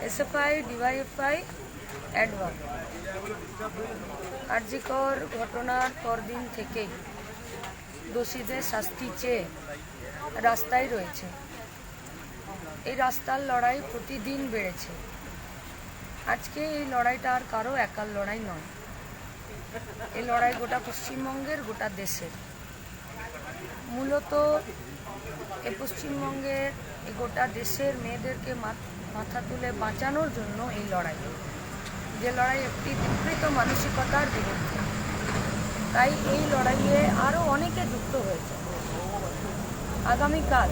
SFI DYFI অ্যাডভান RG Kar ঘটনার পরদিন থেকেই দোষীদের শাস্তি চেয়ে রাস্তায় রয়েছে। এই রাস্তার লড়াই প্রতিদিন বেড়েছে। আজকে এই লড়াইটা আর কারো একার লড়াই নয়, এই লড়াই গোটা পশ্চিমবঙ্গের, গোটা দেশের। মূলত এই পশ্চিমবঙ্গের, এই গোটা দেশের মেয়েদেরকে মাথা তুলে বাঁচানোর জন্য এই লড়াই, যে লড়াই একটি বিকৃত মানসিকতার বিরুদ্ধে। তাই এই লড়াইয়ে আরও অনেকে যুক্ত হয়েছে। আগামীকাল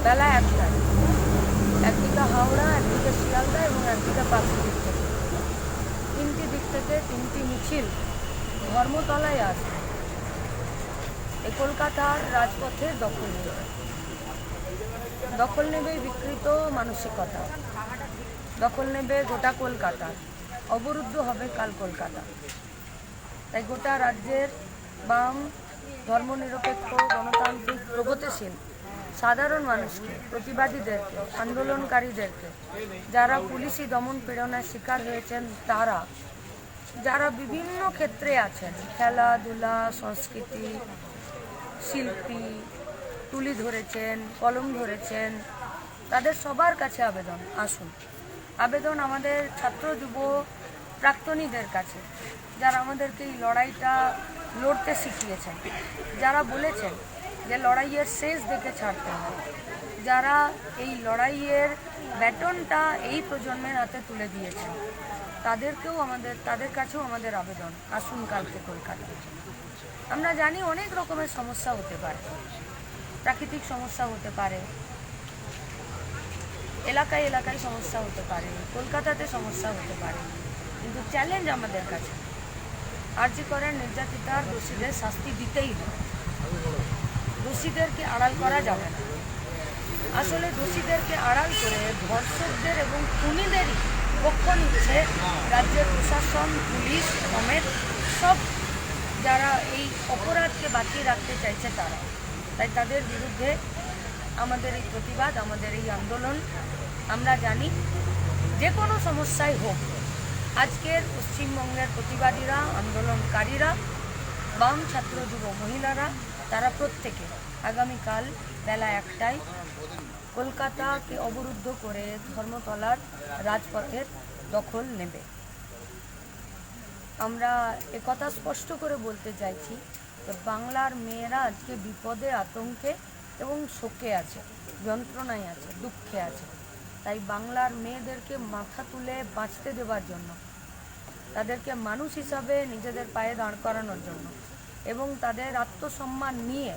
বেলা 1টায় একদিকে হাওড়া, একদিকে শিয়ালদা এবং একদিকে পাঁচদিক থেকে, তিনটি দিক থেকে তিনটি মিছিল ধর্মতলায় আসবে। এই কলকাতার রাজপথে দখল নেবে বিকৃত মানসিকতা, দখল নেবে গোটা কলকাতা, অবরুদ্ধ হবে কাল কলকাতা। তাই গোটা রাজ্যের বাম, ধর্মনিরপেক্ষ, গণতান্ত্রিক, প্রগতিশীল সাধারণ মানুষকে, প্রতিবাদীদেরকে, আন্দোলনকারীদেরকে, যারা পুলিশি দমন পীড়নের শিকার হয়েছেন, তারা যারা বিভিন্ন ক্ষেত্রে আছেন, খেলাধুলা, সংস্কৃতি, শিল্পী, তুলি ধরেছেন, কলম ধরেছেন, তাদের সবার কাছে আবেদন, আসুন। আবেদন আমাদের ছাত্র, যুব, প্রাক্তনীদের কাছে, যারা আমাদেরকে এই লড়াইটা লড়তে শিখিয়েছেন, যারা বলেছেন যে লড়াইয়ের শেষ দেখে ছাড়তে হয়, যারা এই লড়াইয়ের ব্যাটনটা এই প্রজন্মের হাতে তুলে দিয়েছেন, তাদের কাছেও আমাদের আবেদন, আসুন কালকে কলকাতা। আমরা জানি অনেক রকমের সমস্যা হতে পারে, প্রাকৃতিক সমস্যা হতে পারে, এলাকায় এলাকায় সমস্যা হতে পারে, কলকাতাতে সমস্যা হতে পারে, কিন্তু চ্যালেঞ্জ আমাদের কাছে, আরজিকরের নির্যাতিতার দোষীদের শাস্তি দিতেই হবে। দোষীদেরকে আড়াল করা যাবে না। আসলে দোষীদেরকে আড়াল করে ধর্ষকদের এবং খুনিদেরই পক্ষ নিচ্ছে রাজ্যের প্রশাসন, পুলিশ সমেত সব, যারা এই অপরাধকে বাঁচিয়ে রাখতে চাইছে তারা। তাই তাদের বিরুদ্ধে আমাদের এই প্রতিবাদ, আমাদের এই আন্দোলন। আমরা জানি যে কোনো সমস্যাই হোক, আজকের পশ্চিমবঙ্গের প্রতিবাদীরা, আন্দোলনকারীরা, বাম, ছাত্র, যুব, মহিলারা, তারা প্রত্যেকে আগামীকাল বেলা 1টায় কলকাতাকে অবরুদ্ধ করে ধর্মতলার রাজপথের দখল নেবে। আমরা একথা স্পষ্ট করে বলতে চাইছি যে বাংলার মেয়েরা আজকে বিপদে, আতঙ্কে এবং শোকে আছে, যন্ত্রণায় আছে, দুঃখে আছে। তাই বাংলার মেয়েদেরকে মাথা তুলে বাঁচতে দেওয়ার জন্য, তাদেরকে মানুষ হিসাবে নিজেদের পায়ে দাঁড় করানোর জন্য এবং তাদের আত্মসম্মান নিয়ে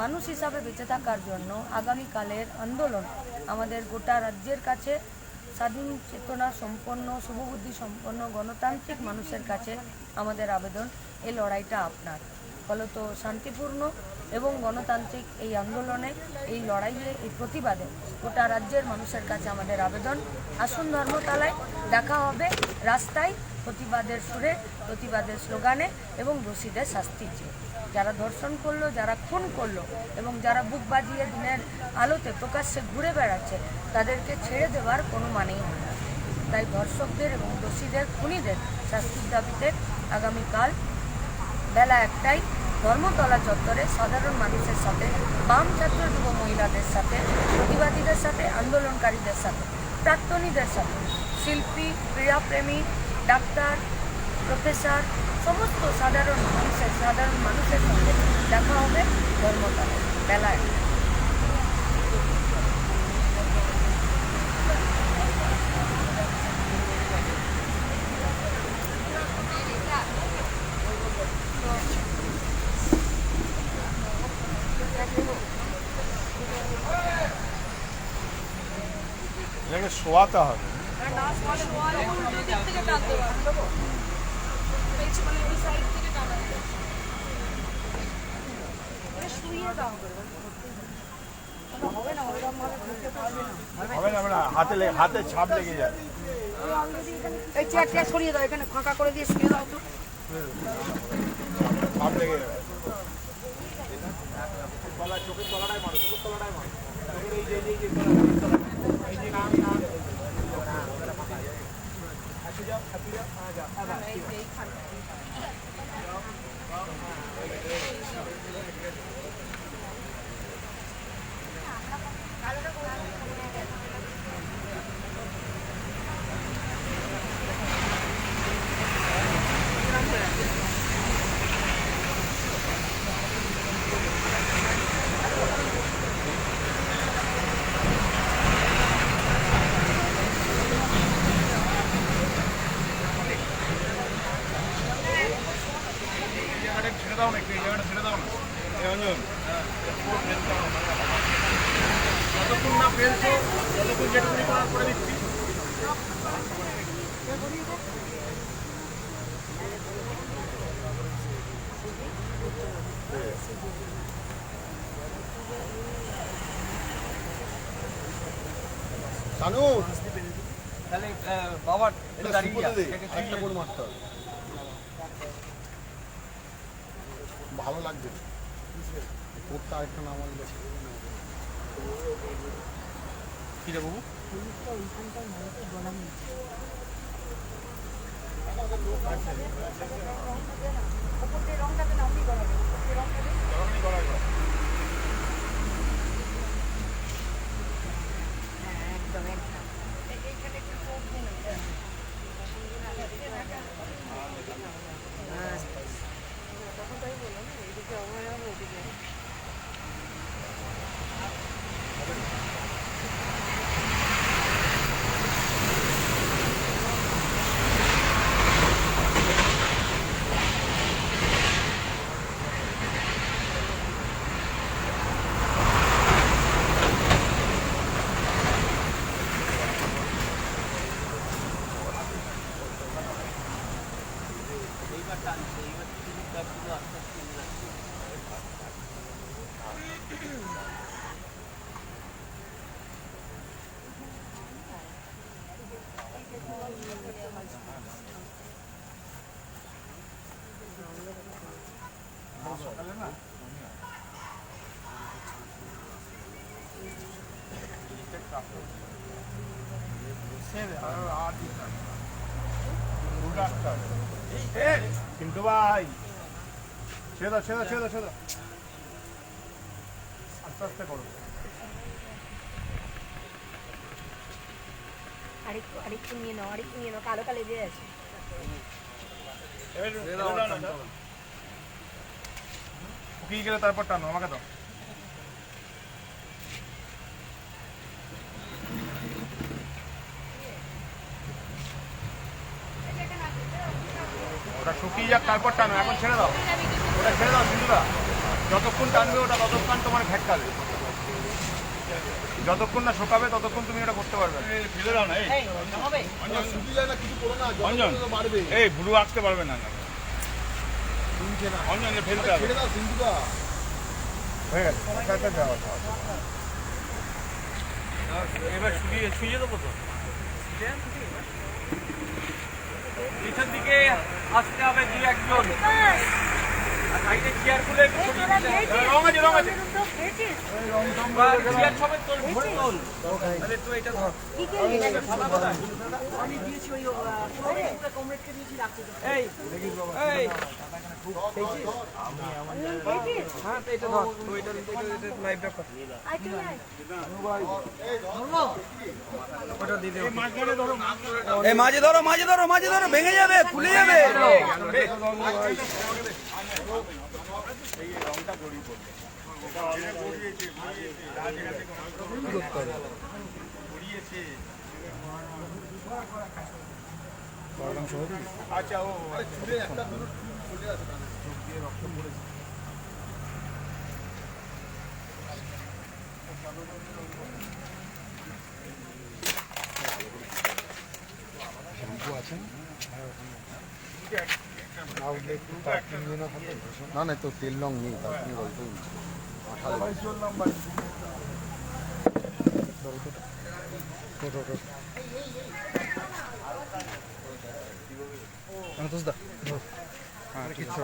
মানুষ হিসাবে বেঁচে থাকার জন্য আগামীকালের আন্দোলন আমাদের গোটা রাজ্যের কাছে, স্বাধীন চেতনা সম্পন্ন, শুভবুদ্ধি সম্পন্ন গণতান্ত্রিক মানুষের কাছে আমাদের আবেদন, এই লড়াইটা আপনার। ফলত শান্তিপূর্ণ এবং গণতান্ত্রিক এই আন্দোলনে, এই লড়াইয়ে, এই প্রতিবাদে গোটা রাজ্যের মানুষের কাছে আমাদের আবেদন, আসুন ধর্মতলায়, দেখা হবে রাস্তায়, প্রতিবাদের সুরে, প্রতিবাদের স্লোগানে এবং দোষীদের শাস্তি চেয়ে। যারা ধর্ষণ করলো, যারা খুন করলো এবং যারা বুক বাজিয়ে দিনের আলোতে প্রকাশ্যে ঘুরে বেড়াচ্ছে, তাদেরকে ছেড়ে দেওয়ার কোনো মানেই হয় না। তাই ধর্ষকদের এবং দোষীদের, খুনিদের শাস্তির দাবিতে আগামীকাল বেলা 1টায় ধর্মতলা চত্বরে সাধারণ মানুষের সাথে, বাম, ছাত্র, যুব, মহিলাদের সাথে, প্রতিবাদীদের সাথে, আন্দোলনকারীদের সাথে, প্রাক্তনীদের সাথে, শিল্পী, ক্রীড়াপ্রেমী, ডাক্তার, প্রফেসর, সমস্ত সাধারণ মানুষের সঙ্গে দেখা হবে ধর্মতলায় বেলা 1টায়। এটাকে শোয়াতে হবে। হবে না, হাতে ছাপ লেগে যায়। এই চেয়ারটা সরিয়ে দাও, এখানে ফাঁকা করে দিয়ে সরিয়ে দাও তো, ছাপ লেগে যাবে। চোখের তলাটাই মারো, চোখের তলাটাই মারো, এই যে ছেড়ে দাও না একটু, এই জায়গাটা ছেড়ে দাও না অঞ্জন। যতক্ষণ না ফেলছো ততক্ষণ যেটুকুনি করার করে দিচ্ছি। শানু তাহলে বাবা এটা দাঁড়িয়ে সুপোতে দে, যা। একটা করে মারতে হবে। ভালো লাগবে কোপটা আরেকটা নাম আনলে কি রে বাবু? কিন্তু ভাই ছেড়ে দাও ছেড়ে দাও ছেড়ে দাও ছেড়ে দাও, আস্তে আস্তে করো। আরেকটু নিয়ে নাও, কালো কালো দিয়ে আছে। শুকিয়ে গেলে তারপর টানো, আমাকে দাও। ওটা শুকিয়ে যাক তারপর টানো, এখন ছেড়ে দাও, ওটা ছেড়ে দাও সিন্ধুরা। যতক্ষণ টানবে ওটা ততক্ষণ তোমার ঘেটকাবে, যতক্ষণ না শোকাবে ততক্ষণ তুমি ওটা করতে পারবে। ফেলে দাও না, অঞ্জন এই ভুরু আঁকতে পারবে না অঞ্জন, ফেলতে হবে। হয়ে গেছে, এবার শুয়ে দেবো তো। পিছন দিকে আসতে হবে দুই একজন, আর সাইডে চেয়ার খুলে রং আছে রং আছে। চেয়ার সবে তোল, ভরে তোল। তাহলে তুই এটা ধর। আমি দিয়েছি ওই কমরেডকে দিয়েছি, রাখতে তো। এই এই হ্যাঁ, তো এটা ধর, তুই এটা লাইভটা কর। ওটা দিয়ে দে। এই মাঝে ধরো মাঝে ধরো মাঝে ধরো, ভেঙে যাবে, খুলে যাবে। আচ্ছা ও না না তো তেল রং নেই, তার সঙ্গে গল্প হ্যাঁ ঠিক আছে।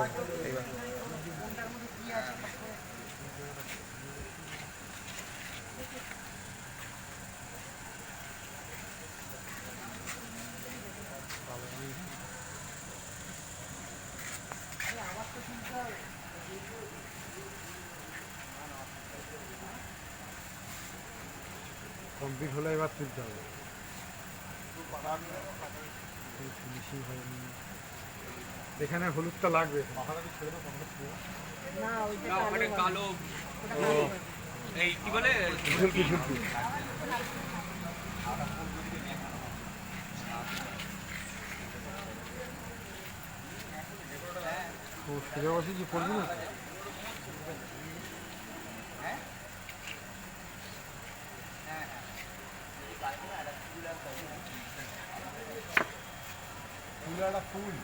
কমপ্লিট হলে এবার তুলতে হবে। ফিনিশিং হয়নি। এখানে হলুদটা লাগবে। না ওইটা না ওখানে কালো এই কি বলে ঝুলকি ঝুলকি। ও ফিরে বসে কি পড়বি না? ফুল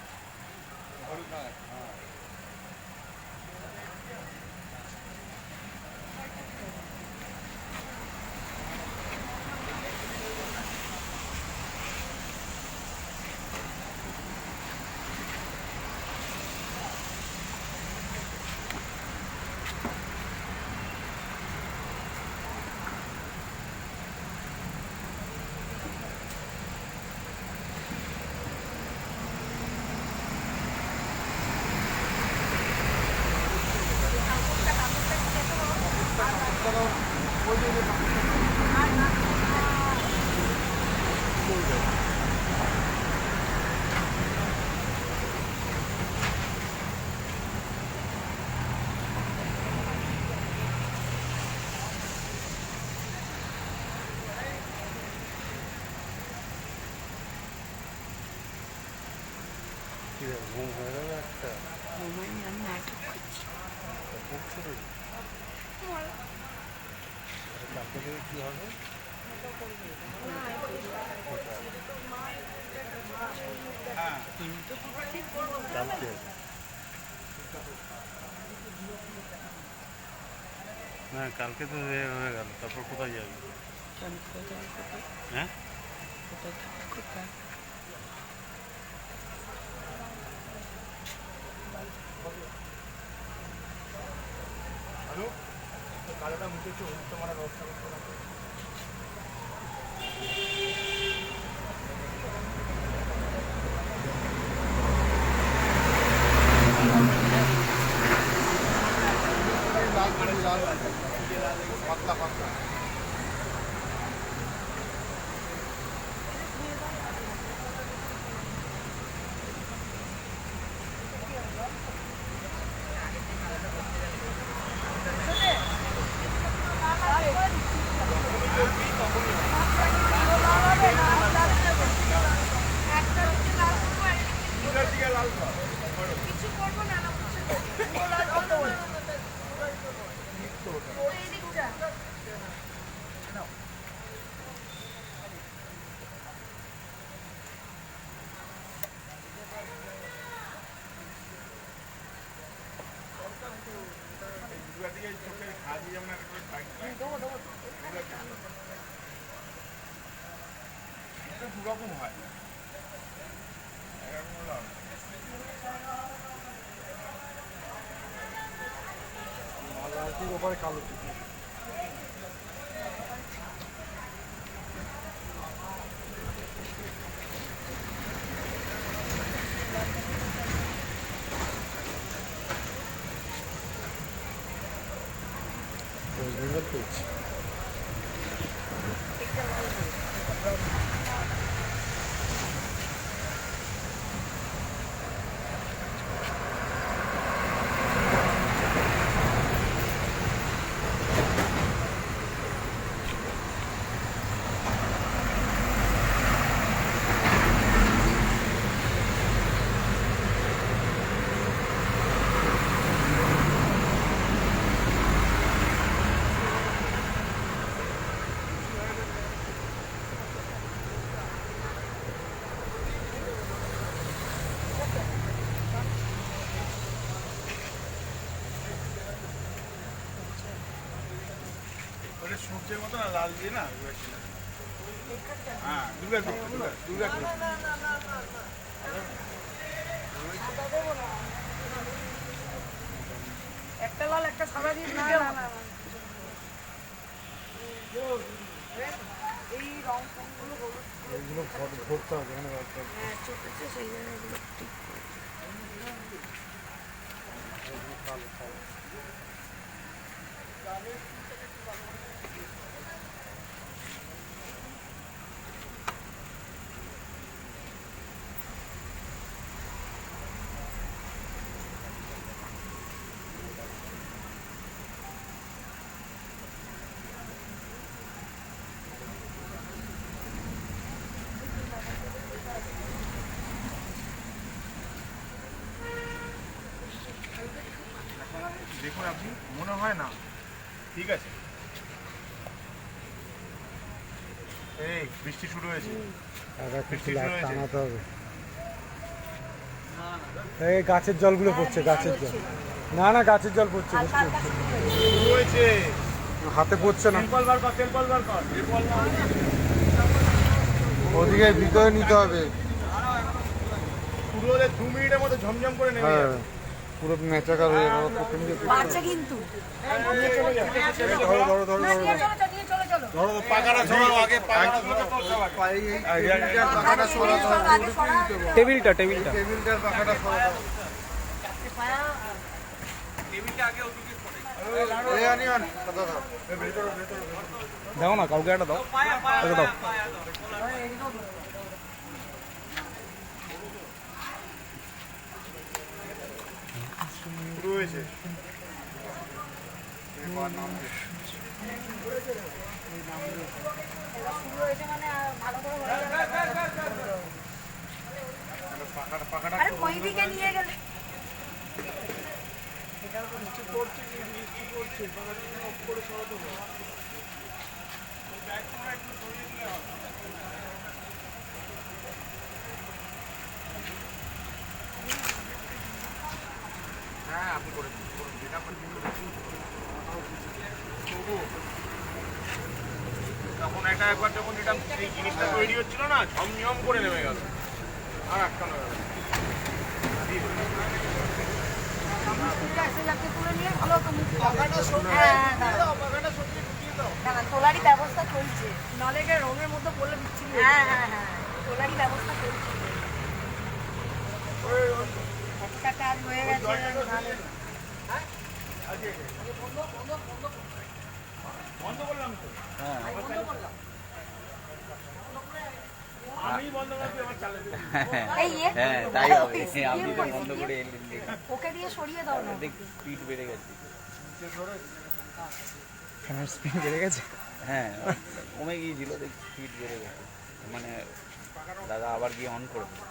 ঘুম হয়ে যাবে একটা। আমি নাটক করছি। তারপরে থেকে কি হবে? কালকে হ্যাঁ কালকে তো হয়ে গেল, তারপর কোথায় যাবি? হ্যাঁ কালোটা মুখেছে হলুদটা মারার ব্যবস্থা করতে হবে। পাতলা পাতলা চোখের খাদি যেমন দুরকম হয় লালটির ওপরে কালো টিকি। সিঙ্গেল পেজ সূর্যের মতো না লাল দিয়ে না হ্যাঁ দুর্গা দুর্গা একটা লাল একটা সাদা দিয়ে দিতে হবে। এই রং ফংগুলো হলুদ এইগুলো ভরতে হবে এখানে। হ্যাঁ চোখেছে সেই জন্য এগুলো ঠিক করে। কালো কালো হয় না, ঠিক আছে? এই বৃষ্টি শুরু হয়েছে, বৃষ্টি শুরু হয়েছে। টানাতে হবে। এই গাছের জলগুলো পড়ছে, গাছের জল। না না, গাছের জল পড়ছে, বৃষ্টি হচ্ছে। শুরু হয়েছে। হাতে পড়ছে না। তেলপল বার কর, তেলপল বার কর, তেলপল বার কর। ওদিকে ভিতরে নিতে হবে। পুরো ওদের 2 মিনিটের মধ্যে ঝমঝম করে নেমে হ্যাঁ, যাবে। পুরো মেচাকার হয়ে যাবে। প্রথম দিকে বাচ্চা কিন্তু ধরো ধরো ধরো নিয়ে চলো নিয়ে চলো চলো ধরো পাকাটা ছড়াও আগে, পাকাটা ছড়াও। টেবিলটার পাখাটা সরাতে হবে। আগে সরা টেবিলটা টেবিলটার পাখাটা সরাতে হবে। টেবিলটা আগে ওদিকে করে এই আনিয়ন কথা দাও। দাও না, কাউকে একটা দাও। পায়া পায়া এটা দাও। পায়া শুরু হয়েছে। শুরু হয়েছে মানে ভালো করে হয়ে যাবে। আরে ওই দিকে নিয়ে গেলে হ্যাঁ, আপনি করে দিন, করে দিন। আপনি তখন এটা একবার যখন এটা এই জিনিসটা তৈরি হচ্ছিল না, ঝমঝম করে নেমে গেল, আর আটকানো গেল। তুলে নিয়ে ভালো তো মুখ তোলারই ব্যবস্থা চলছে নালে রঙের মধ্যে পড়লে বিচ্ছিরি হ্যাঁ হ্যাঁ হ্যাঁ তোলারই ব্যবস্থা চলছে একটা কাজ হয়ে গেছে নালে এই হ্যাঁ তাই হবে, আপনি তো বন্ধ করে এলেন, ওকে দিয়ে সরিয়ে দাও না দেখ স্পিড বেড়ে গেছে। স্পিড বেড়ে গেছে। হ্যাঁ কমে গিয়েছিল, দেখ স্পিড বেড়ে গেছে, মানে দাদা আবার গিয়ে অন করে দেবে।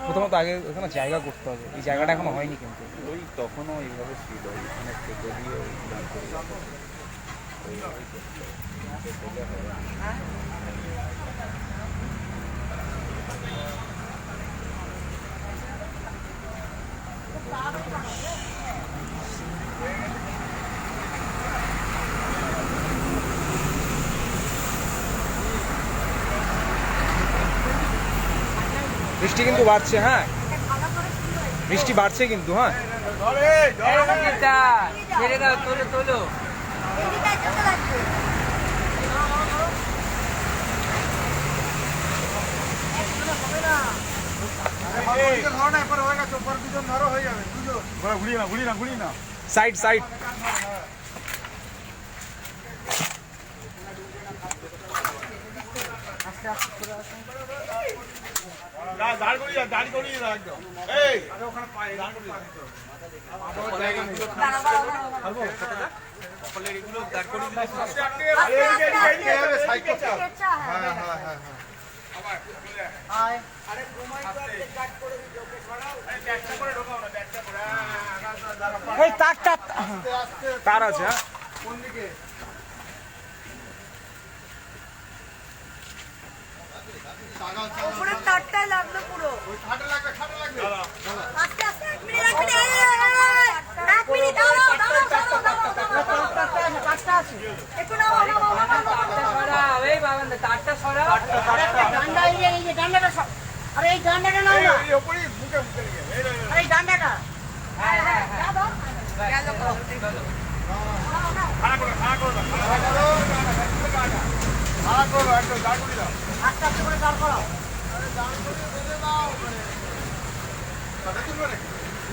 প্রথমত আগে ওখানে জায়গা করতে হবে, এই জায়গাটা এখনো হয়নি কিন্তু। ওই তখনও এইভাবে ছিল, ওইখানে থেকে দিয়ে ওই গান করে ওইভাবেই করতে হবে। নিচে থেকে হবে না। বৃষ্টি কিন্তু বাড়ছে, হ্যাঁ বৃষ্টি বাড়ছে কিন্তু। হ্যাঁ ছেড়ে দাও, তোলো তোলো। ঘুরি না। Side side. দাঁড় করিয়ে দাও একদম। এই ওখানে পায়ে দাঁড় করিয়ে দাও। এগুলো দাঁড় করে দিলে এই তারটা তার আছে। হ্যাঁ কোন দিকে? উপরে তারটাই লাগলো পুরো খাটে লাগবে। আস্তে আস্তে 1 মিনিট 1 মিনিট দাঁড়াও তারটা আছে একটু নাও এই বাবা তারটা সরা। ডান্ডা এই যে ডান্ডাটা আরে এই ডান্ডাটা নাও না এই ওপরে মুখে লেগে। আরে এই ডান্ডাটা হ্যাঁ হ্যাঁ হ্যাঁ দাও গেল গেল। খাড়া করো একদম দাঁড় করিয়ে দাও। আস্তে আস্তে করে দাঁড় করাও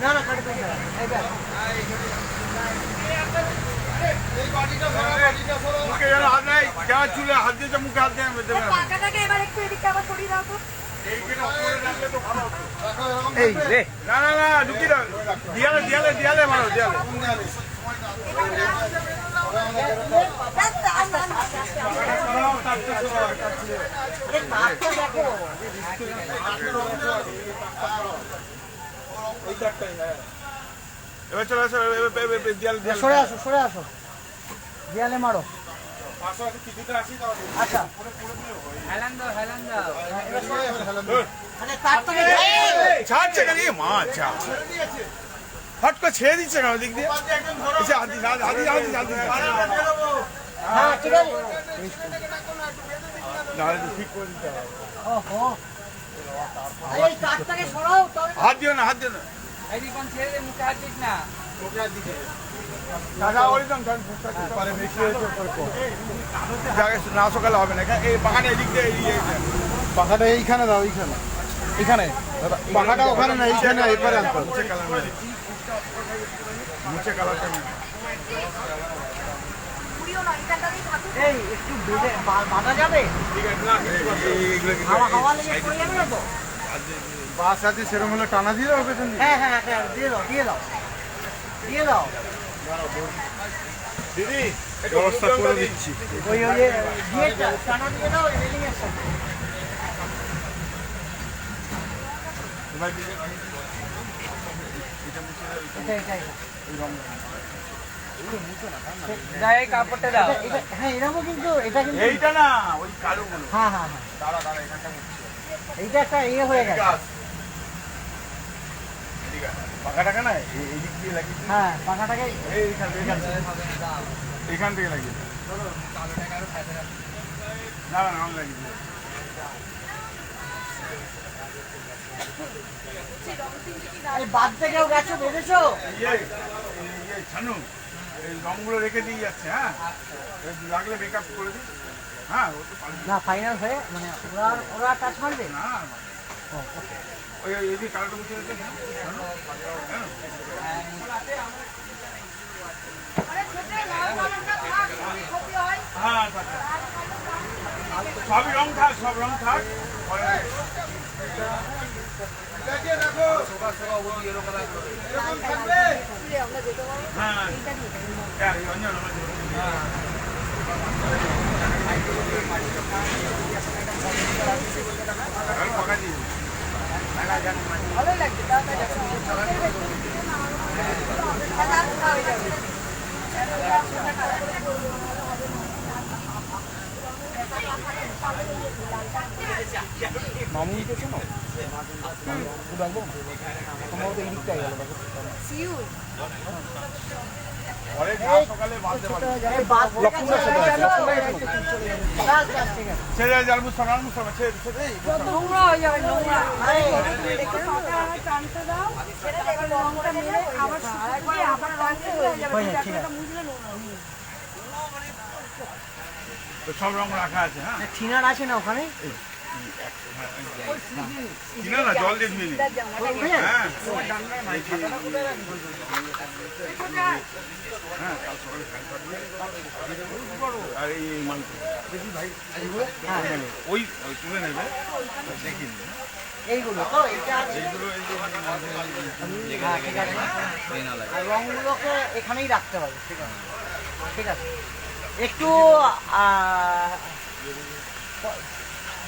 না না কাটে তুলবে এই দেখ মুখে যেন হাত নেই, যা চুলে হাত দিয়েছে মুখে হাত দিয়ে দেবে না। পাকাটাকে এবার একটু এদিকে আবার সরিয়ে দাও তো এই রে না না না ঢুকি দাও দিয়ালে দিয়ালে দিয়ালে মারো দিয়ালে এবার চলো চলো দিয়ালে দিয়ালে সরে আসো দেয়ালে মারো আচ্ছা ছাড়ছে কেন মা আচ্ছা হট করে ছেড়ে দিচ্ছে কেন দিক দিয়ে এসে হাতি হাতি হাতি হাতি হ্যাঁ ঠিক আছে নাহলে তো ঠিক করে দিতে হবে ওহো এই কাঠটাকে সরাও তবে হাত দিও না হাত দিও না দাদা ওই দাম পরে বেশি হয়েছে না সকালে হবে না এই বাগানে এদিক দিয়ে পাখাটা এইখানে দাও এইখানে এখানে পাখাটা ওখানে না এইখানে এপারে আনতে মুছে কালার মেরে মুছে কালারটা মেরে এই একটু বেঁধে বাঁধা যাবে ঠিক আছে না এইগুলো হাওয়া লেগে পড়ে যাবে না তো বাস আছে সেরকম হলে টানা দিয়ে দাও পেছন দিয়ে হ্যাঁ হ্যাঁ হ্যাঁ দিয়ে দাও দিয়ে দাও দিয়ে দাও দিদি ব্যবস্থা করে দিচ্ছি ওই ওই দিয়ে টানা দিয়ে দাও রেলিং এর সাথে কাপড়টা দাও হ্যাঁ এরকম কিন্তু এটা কিন্তু এইটা না ওই কালো গুলো হ্যাঁ হ্যাঁ হ্যাঁ দাঁড়া দাঁড়া এখানটা এইটা একটা ইয়ে হয়ে গেছে ঠিক আছে পাকা টাকা না এই দিক দিয়ে লাগিয়ে হ্যাঁ পাখাটাকে এইখান থেকে এখান থেকে লাগিয়ে না না আমি লাগিয়ে দিই। এই বাদ থেকেও গেছো বেঁধেছো ইয়ে ছানু এই রঙগুলো রেখে দিয়ে যাচ্ছে হ্যাঁ এই লাগলে মেকআপ করে দিই হ্যাঁ ও তো পারবে না ফাইনাল হয়ে মানে ওরা টাচ মারবে না ওই ওই এই যে কালারটা মুছে দিতে হ্যাঁ সবই রং থাক সব রং থাক ভালো লাগছে মামুনি তো শোনো ডাকবো সম্ভবত এই দিকটাই গেল সকালে বাঁধতে পারবে লক্ষ্মণদার সাথে আছে, লক্ষ্মণদার সাথে। ছেড়ে যার মুস্তফা মুস্তফা ছেড়ে ছেড়ে নোংরা হয়ে যাবে নোংরা একটু ফাঁকা টানতে দাও তারপর রংটা মেরে আবার শুকিয়ে আবার টানতে হয়ে যাবে ঠিক আছে মুছলে নোংরা তো সব রং রাখা আছে হ্যাঁ থিনার আছে না ওখানে কিনা না জল দিয়ে ধুয়ে নিই হ্যাঁ হ্যাঁ কাল সকালে আর এই মাংস দেখি ভাই ওই তুলে নেবে দেখি এইগুলো তো এটা আছে এইগুলো এই যে হ্যাঁ, ঠিক আছে আর রংগুলোকে এখানেই রাখতে হবে ঠিক আছে ঠিক আছে একটু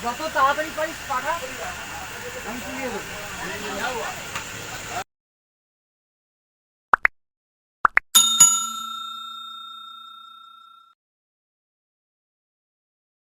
যত তাড়াতাড়ি পারিস পাঠা আমি তুলিয়ে দেবো